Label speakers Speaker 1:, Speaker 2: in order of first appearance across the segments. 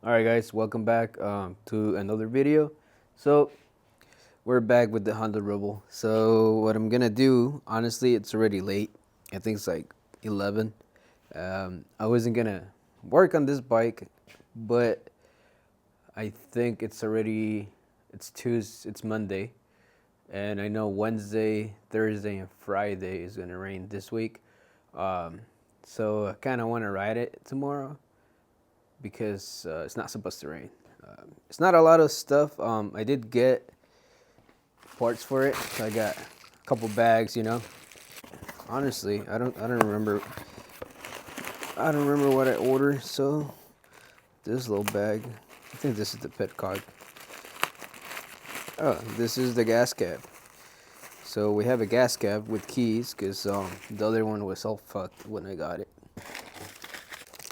Speaker 1: Alright guys, welcome back to another video. So we're back with the Honda Rebel. So what I'm gonna do, honestly, it's already late. I think it's like 11. I wasn't gonna work on this bike, but I think it's Tuesday, it's Monday, and I know Wednesday, Thursday, and Friday is gonna rain this week. So I kind of want to ride it tomorrow because it's not supposed to rain. It's not a lot of stuff. I did get parts for it. So I got a couple bags, you know. Honestly, I don't remember. I don't remember what I ordered. So this little bag. I think this is the pet card. Oh, this is the gas cap. So we have a gas cap with keys because the other one was all fucked when I got it.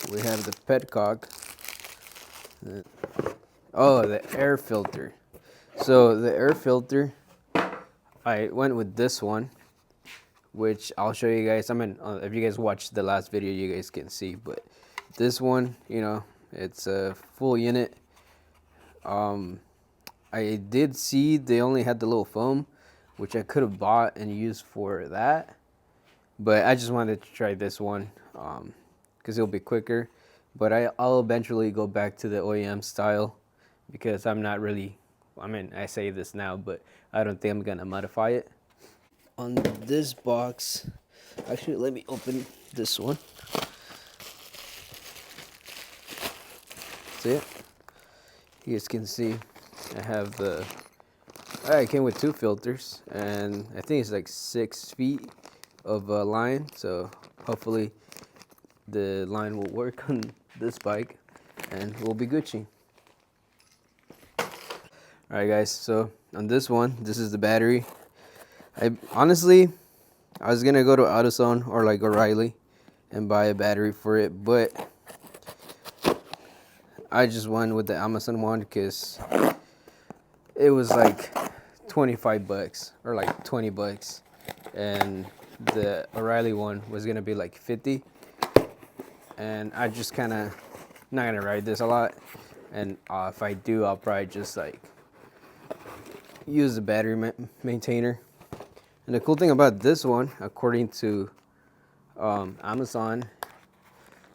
Speaker 1: We have the petcock. Oh, the air filter. So the air filter, I went with this one, which I'll show you guys. I mean, if you guys watched the last video, you guys can see. But this one, you know, it's a full unit. I did see they only had the little foam, which I could have bought and used for that. But I just wanted to try this one because it'll be quicker. But I'll eventually go back to the OEM style because I'm not really, I mean, I say this now, but I don't think I'm going to modify it. On this box, actually, let me open this one. See it? You guys can see I have I came with 2 filters, and I think it's like 6 feet of line, so hopefully the line will work on this bike and we'll be Gucci. Alright guys, so on this one, this is the battery. I was gonna go to AutoZone or like O'Reilly and buy a battery for it, but I just went with the Amazon one because it was like 25 bucks or like 20 bucks, and the O'Reilly one was gonna be like 50. And I just kind of not gonna ride this a lot, and if I do, I'll probably just like use the battery maintainer. And the cool thing about this one, according to Amazon,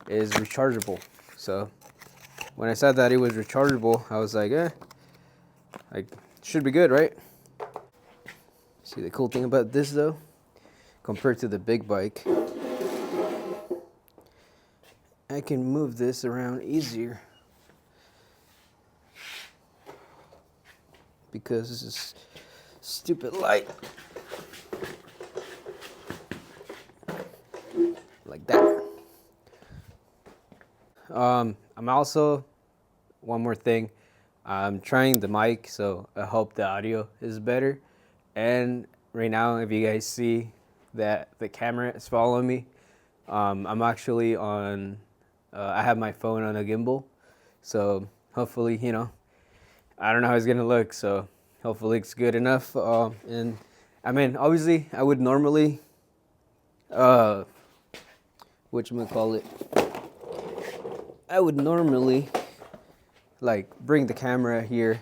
Speaker 1: is rechargeable. So when I said that it was rechargeable, I was like, like should be good, right? See, the cool thing about this though, compared to the big bike, I can move this around easier because this is stupid light. Like that. I'm also, one more thing, I'm trying the mic, so I hope the audio is better. And right now, if you guys see that the camera is following me, I'm actually on, I have my phone on a gimbal, so hopefully, you know, I don't know how it's gonna look, so hopefully it's good enough. And I mean, obviously, I would normally, whatchamacallit, I would normally like bring the camera here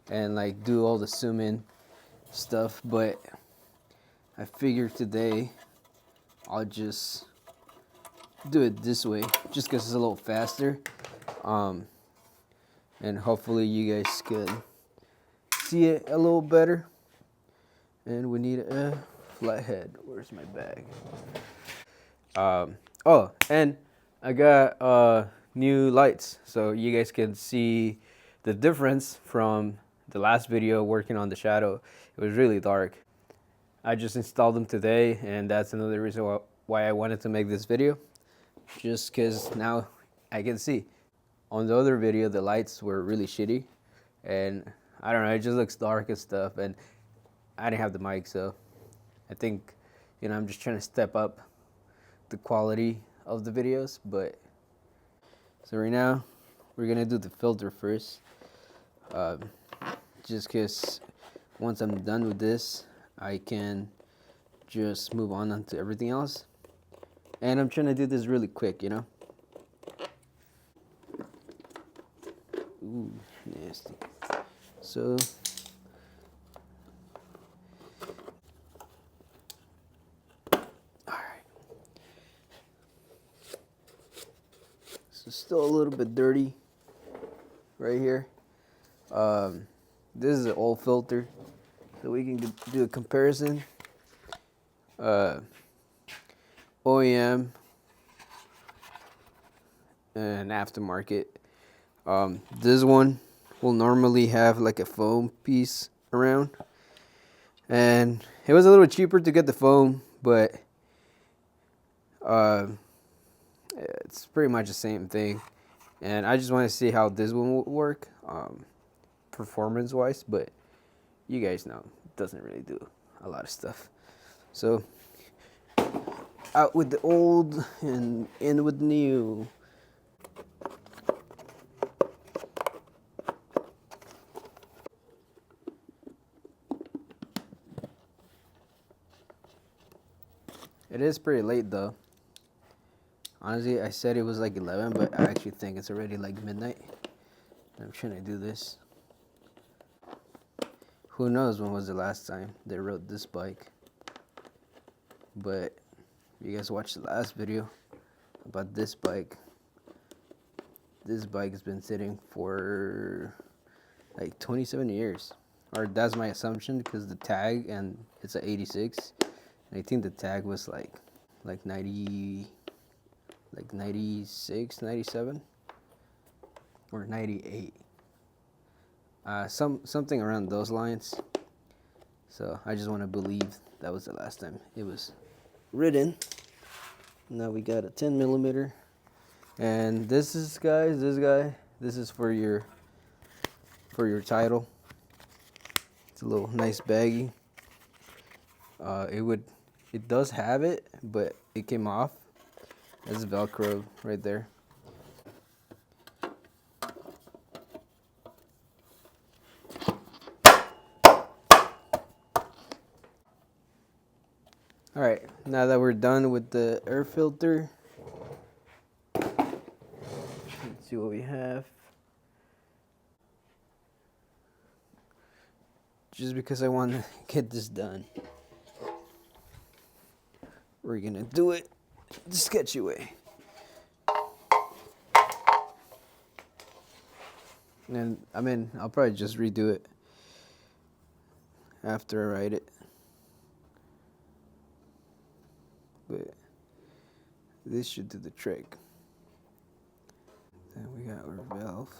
Speaker 1: and like do all the zoom in stuff, but I figured today I'll just do it this way just because it's a little faster, and hopefully you guys can see it a little better. And we need a flathead. Where's my bag? Oh, and I got new lights, so you guys can see the difference from the last video working on the shadow. It was really dark. I just installed them today, and that's another reason why I wanted to make this video, just because now I can see. On the other video, the lights were really shitty, and I don't know, it just looks dark and stuff, and I didn't have the mic, so I think, you know, I'm just trying to step up the quality of the videos. But so right now we're gonna do the filter first, just because once I'm done with this, I can just move on to everything else. And I'm trying to do this really quick, you know. Ooh, nasty. So alright. So still a little bit dirty right here. This is an old filter, so we can do a comparison. OEM and aftermarket. This one will normally have like a foam piece around, and it was a little cheaper to get the foam, but it's pretty much the same thing. And I just want to see how this one will work, performance wise, but you guys know it doesn't really do a lot of stuff. So out with the old and in with the new. It is pretty late though. Honestly, I said it was like 11, but I actually think it's already like midnight. I'm trying to do this. Who knows when was the last time they rode this bike. But if you guys watched the last video about this bike has been sitting for like 27 years. Or that's my assumption, because the tag, and it's an 86. And I think the tag was like 90, like 96, 97, or 98. Something around those lines. So I just want to believe that was the last time it was ridden. Now we got a 10 millimeter, and this is, guys, this is for your title. It's a little nice baggie. It does have it, but it came off. That's Velcro right there. All right, now that we're done with the air filter, let's see what we have. Just because I want to get this done, we're gonna do it the sketchy way. And I mean, I'll probably just redo it after I write it. But this should do the trick. Then we got our valve.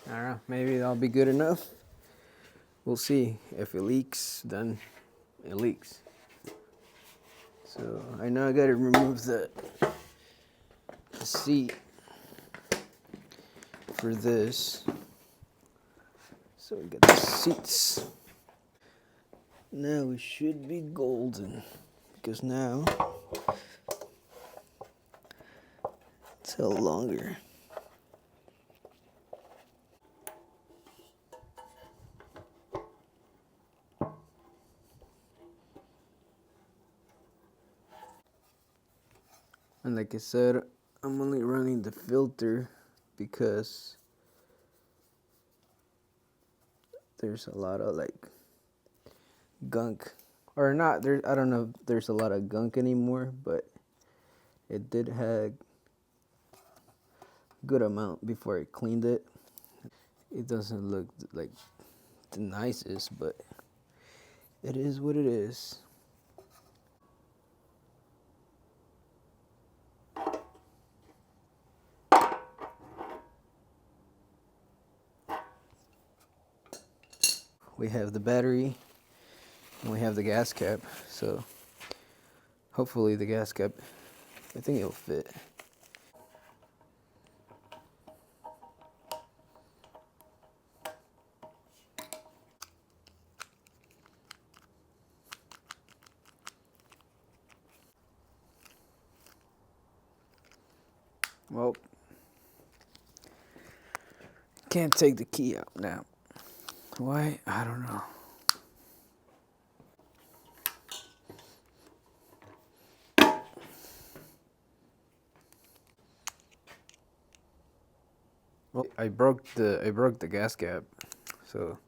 Speaker 1: I don't know, maybe that'll be good enough. We'll see. If it leaks, then it leaks. So I know I gotta remove the seat for this. So we got the seats. Now we should be golden, because now it's held longer. And like I said, I'm only running the filter because there's a lot of like gunk, or not there. I don't know if there's a lot of gunk anymore, but it did have good amount before I cleaned it. It doesn't look like the nicest, but it is what it is. We have the battery and we have the gas cap, so hopefully the gas cap, I think it'll fit. Well, can't take the key out now. Why? I don't know. Well, I broke the gas cap, so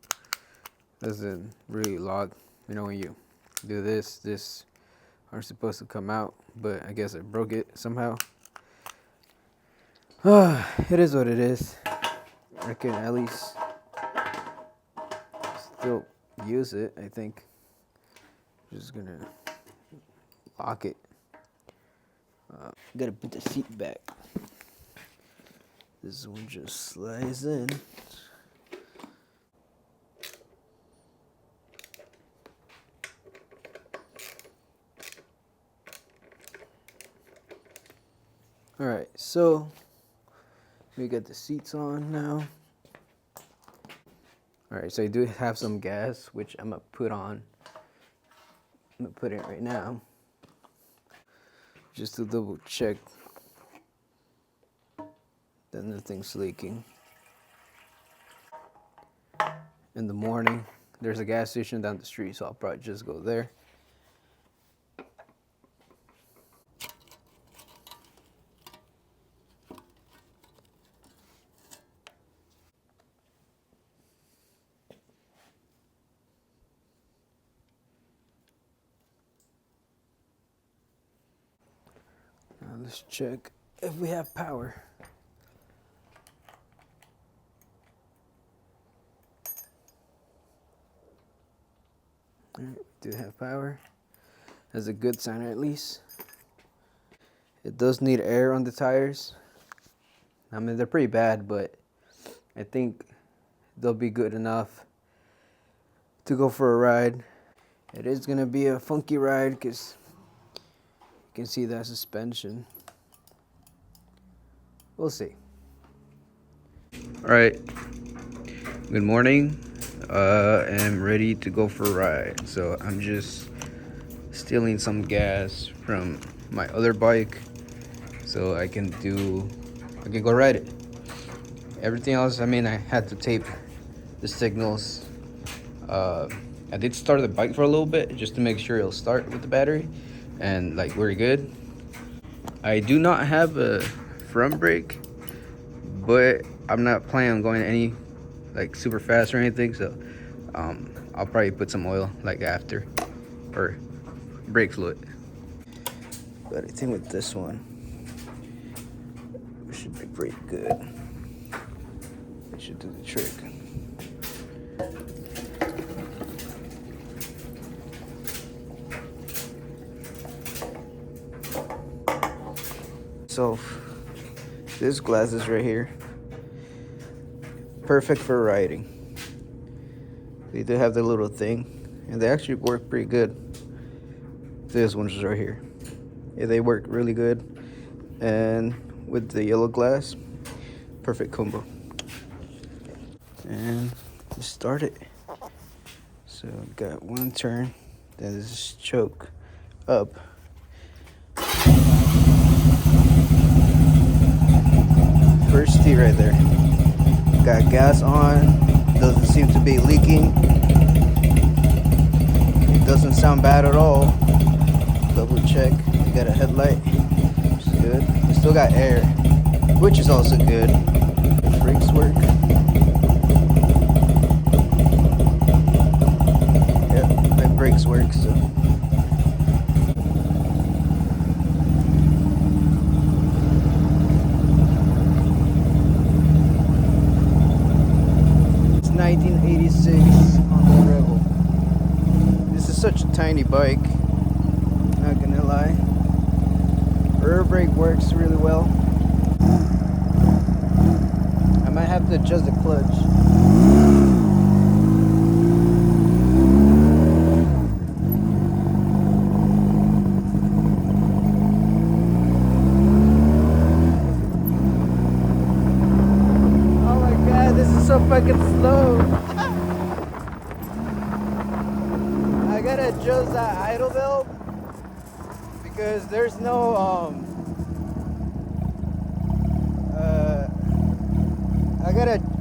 Speaker 1: it doesn't really log. You know, when you do this aren't supposed to come out, but I guess I broke it somehow. It is what it is. I can at least still use it, I think. Just gonna lock it. Gotta put the seat back. This one just slides in. Alright, so we got the seats on now. Alright, so I do have some gas, which I'm gonna put on. I'm gonna put it right now, just to double check that nothing's leaking. In the morning, there's a gas station down the street, so I'll probably just go there. Now let's check if we have power. Alright, we do have power. That's a good sign, at least. It does need air on the tires. I mean, they're pretty bad, but I think they'll be good enough to go for a ride. It is gonna be a funky ride because you can see that suspension. We'll see. All right, good morning. I'm ready to go for a ride. So I'm just stealing some gas from my other bike so I can go ride it. Everything else, I mean, I had to tape the signals. I did start the bike for a little bit just to make sure it'll start with the battery, and like we're good. I do not have a front brake, but I'm not planning on going any like super fast or anything, so I'll probably put some oil like after, or brake fluid. But I think with this one, it should be pretty good. It should do the trick. So this glass is right here, perfect for riding. They do have the little thing, and they actually work pretty good. This one's right here. Yeah, they work really good. And with the yellow glass, perfect combo. And just start it. So got one turn, then this choke up. First tee right there. Got gas on, doesn't seem to be leaking. It doesn't sound bad at all. Double check, you got a headlight, which is good. You still got air, which is also good. The brakes work. Yep, my brakes work, so. It's 1986 Honda Rebel. This is such a tiny bike. Not gonna lie. Rear brake works really well. I might have to adjust the clutch. Oh my god, this is so fucking slow. I gotta adjust that idle belt, because there's no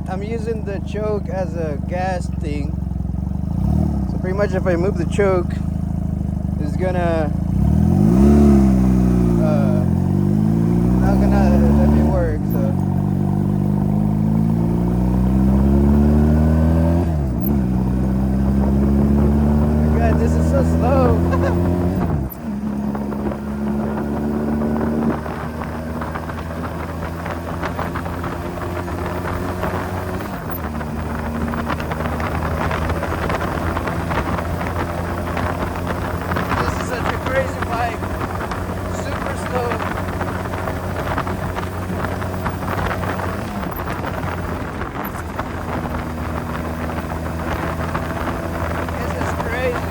Speaker 1: I'm using the choke as a gas thing. So pretty much if I move the choke, it's gonna not gonna let me work. So God, this is so slow. This is such a crazy bike. Super slow. This is crazy.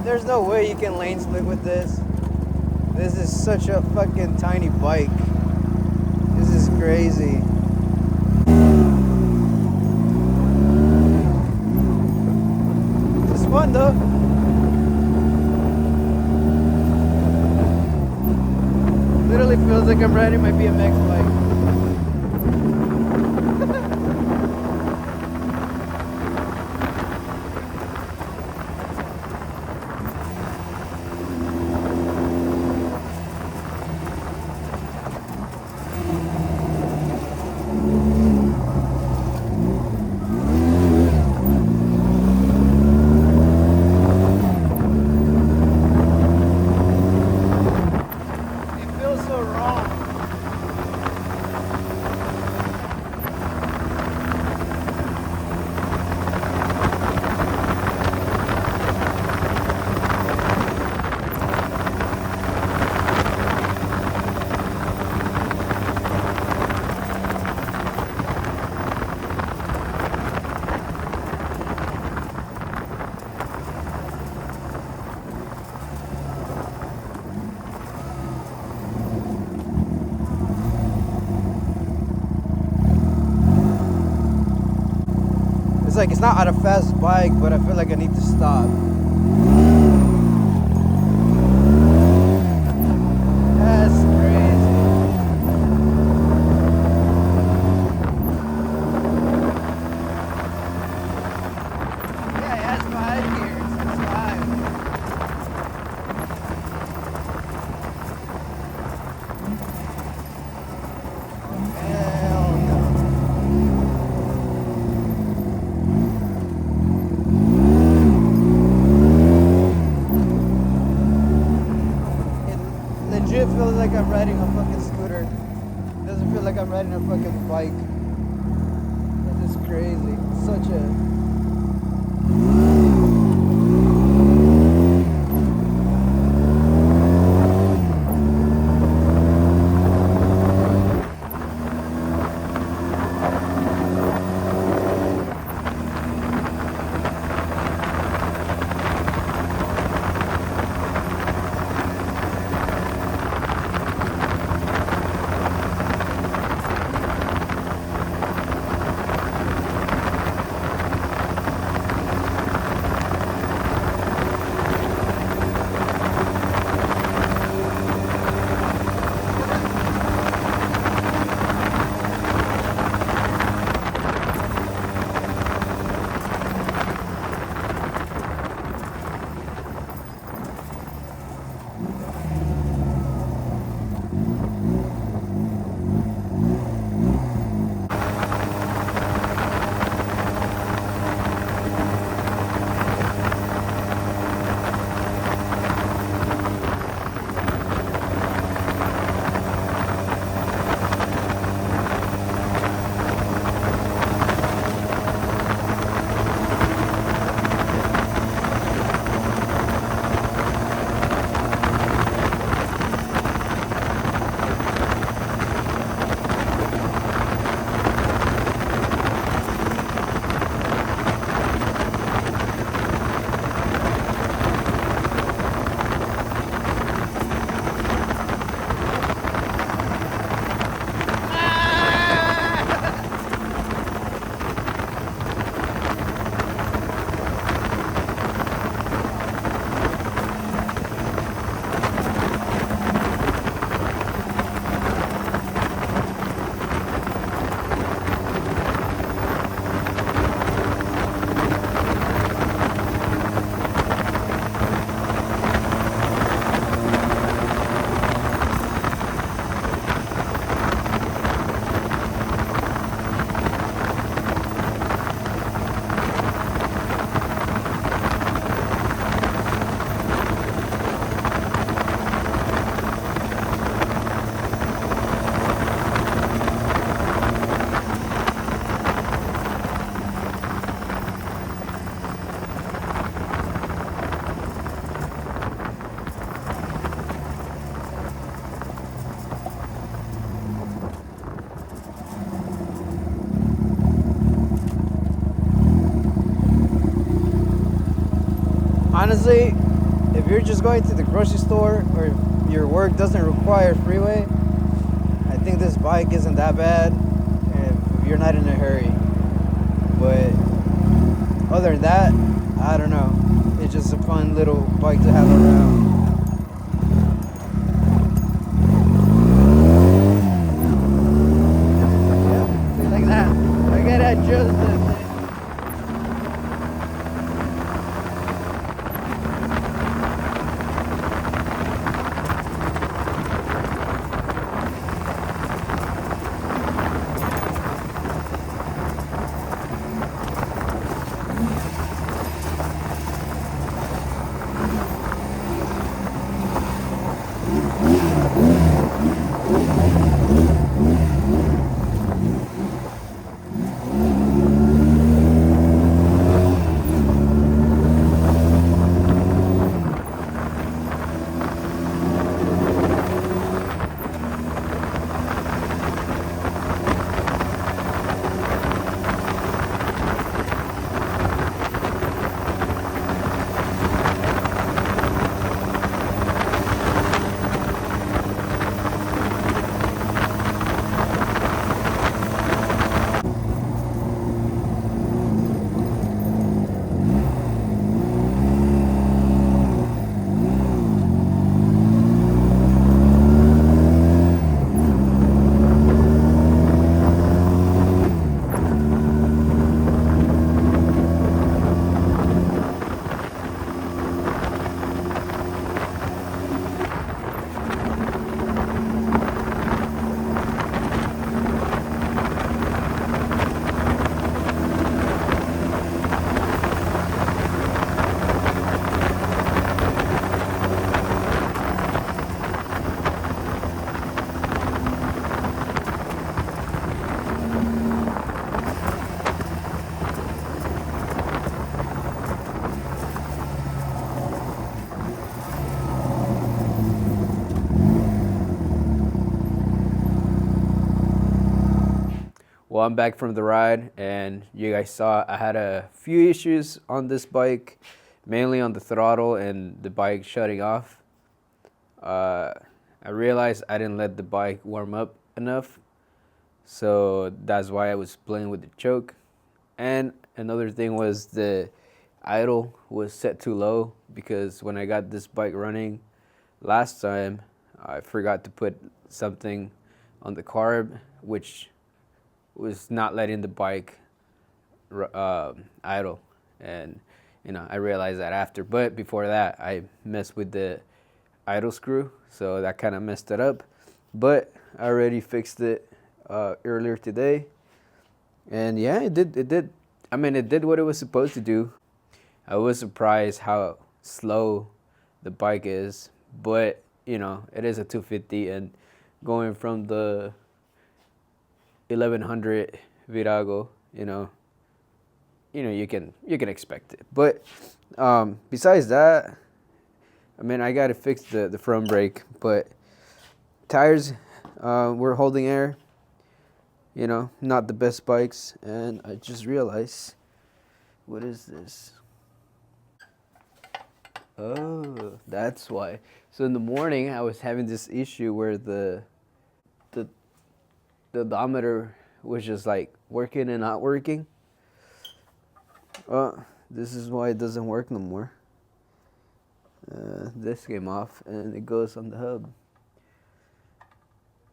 Speaker 1: There's no way you can lane split with this. This is such a fucking tiny bike. This is crazy. It's fun though. Literally feels like I'm riding my BMX bike. It feels so wrong. like it's not on a fast bike, but I feel like I need to stop. That's crazy. Yeah, it has 5 gears. It's 5. Hell no. It legit feels like I'm riding a fucking scooter. It doesn't feel like I'm riding a fucking bike. This is crazy. Such a... Honestly, if you're just going to the grocery store or if your work doesn't require freeway, I think this bike isn't that bad if you're not in a hurry. But other than that, I don't know. It's just a fun little bike to have around. Yeah, like that. I gotta adjust this. Well, I'm back from the ride, and you guys saw I had a few issues on this bike, mainly on the throttle and the bike shutting off. I realized I didn't let the bike warm up enough, so that's why I was playing with the choke. And another thing was the idle was set too low, because when I got this bike running last time, I forgot to put something on the carb, which was not letting the bike idle. And I realized that after, but before that I messed with the idle screw, so that kind of messed it up. But I already fixed it earlier today, and yeah, it did. I mean, it did what it was supposed to do. I was surprised how slow the bike is, but it is a 250, and going from the 1100 Virago, you can expect it. But besides that, I mean, I gotta fix the front brake, but tires were holding air. Not the best bikes, and I just realized, what is this? Oh, that's why. So in the morning, I was having this issue where the odometer was just like working and not working. This is why it doesn't work no more. This came off, and it goes on the hub.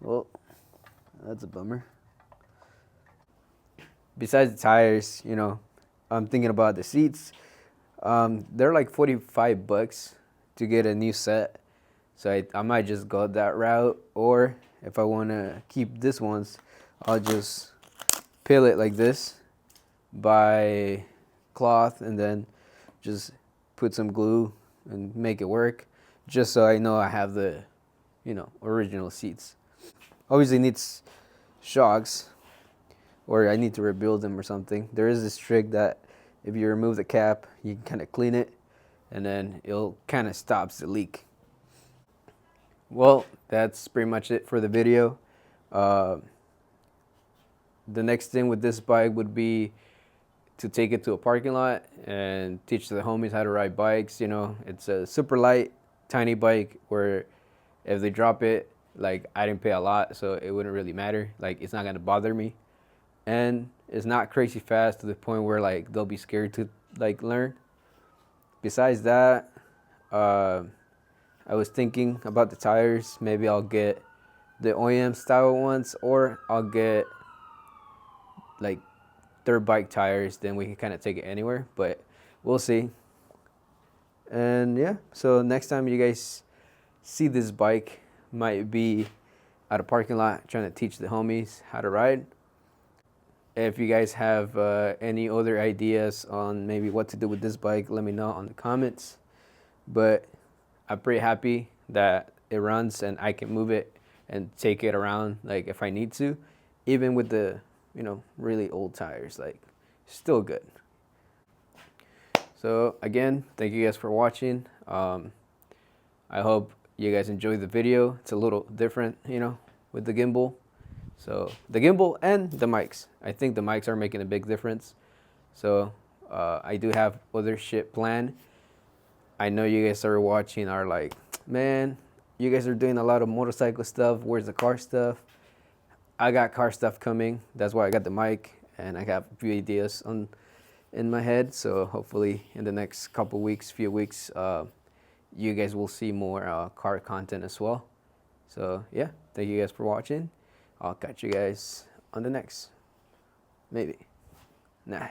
Speaker 1: Well, that's a bummer. Besides the tires, I'm thinking about the seats. They're like $45 to get a new set, so I might just go that route. Or if I want to keep this ones, I'll just peel it like this, buy cloth, and then just put some glue and make it work, just so I know I have the original seats. Obviously needs shocks, or I need to rebuild them or something. There is this trick that if you remove the cap, you can kind of clean it, and then it'll kind of stops the leak. Well, that's pretty much it for the video. The next thing with this bike would be to take it to a parking lot and teach the homies how to ride bikes. It's a super light, tiny bike where if they drop it, like, I didn't pay a lot, so it wouldn't really matter. Like, it's not gonna bother me. And it's not crazy fast to the point where like they'll be scared to like learn. Besides that, I was thinking about the tires. Maybe I'll get the OEM style ones, or I'll get like dirt bike tires, then we can kind of take it anywhere, but we'll see. And yeah, so next time you guys see this bike, might be at a parking lot trying to teach the homies how to ride. If you guys have any other ideas on maybe what to do with this bike, let me know on the comments. But I'm pretty happy that it runs and I can move it and take it around like if I need to, even with the really old tires. Like, still good. So again, thank you guys for watching. I hope you guys enjoyed the video. It's a little different, with the gimbal. So the gimbal and the mics. I think the mics are making a big difference. So I do have other shit planned. I know you guys are watching are like, man, you guys are doing a lot of motorcycle stuff. Where's the car stuff? I got car stuff coming. That's why I got the mic, and I got a few ideas in my head. So hopefully in the next few weeks, you guys will see more car content as well. So yeah, thank you guys for watching. I'll catch you guys on the next. Maybe. Nah.